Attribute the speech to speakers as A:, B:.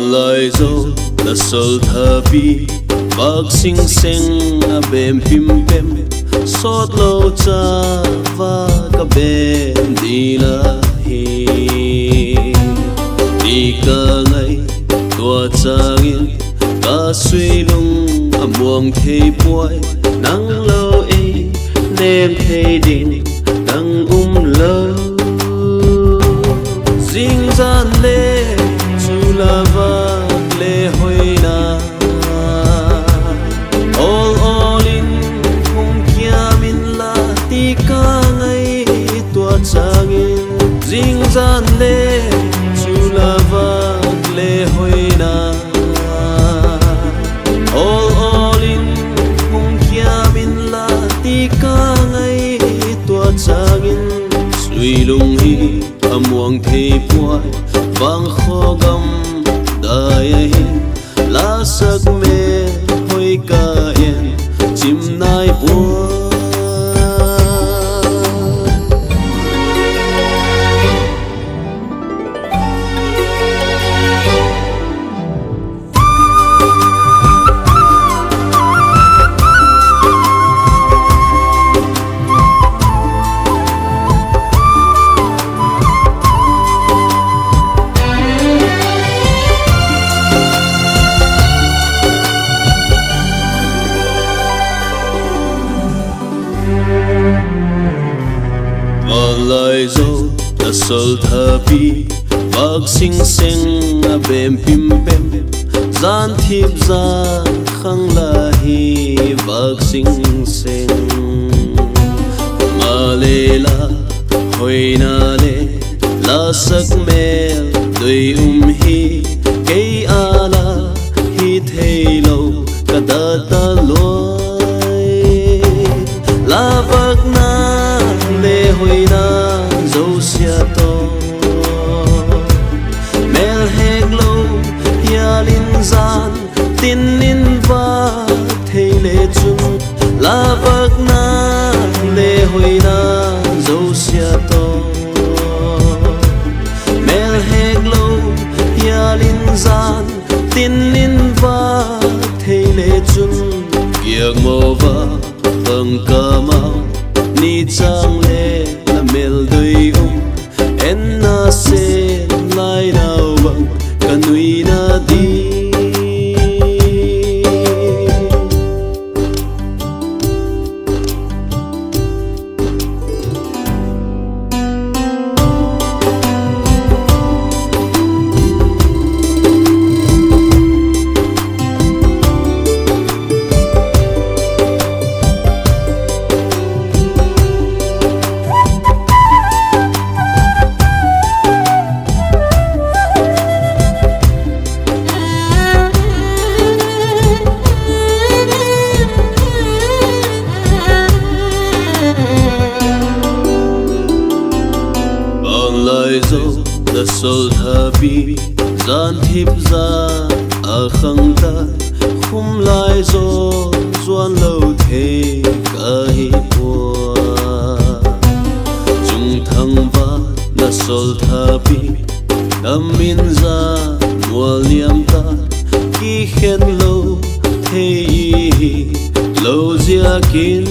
A: lời dâu là sol thabi bak sing seng a bem pim pem sot lo cha va ka ben di la hi đi ca ngay tua changin ca suy lung a muang thei puai nang lo e nem thei din nang lo ding gian le chu la va le hoi na all in kung kia min la ti ca ngay tua changin ding gian le chu la va le hoi na all in kung kia min la ti ca ngay tua changin suy lung hi amuang thei puai vang kho gam dai hin la sak me hoi ka en chim nai puai lời dâu là sol thabi bak sing seng a bem pim pem gian thiệp gian khang la hi bak sing seng ma le la hoi na le la sak me doi hi ke ala hi thei lo ka da ta loi la vak na le hoi na zo sia to mel hek lo hialin zan tin in va thei le chung la vak na le hoi na zo sia to mel hek lo hialin zan tin in va thei le chung kiak mo va tang ka ma ni chang le la mel doi en na se lai nau bang kanui na di lời dâu là sol thabi gian thiệp gian a khang ta khum lai zo zuan lâu thế ca hi pua chung thang va là sol thabi đam min ra mua liam ta ki khen lâu thế lâu zia kin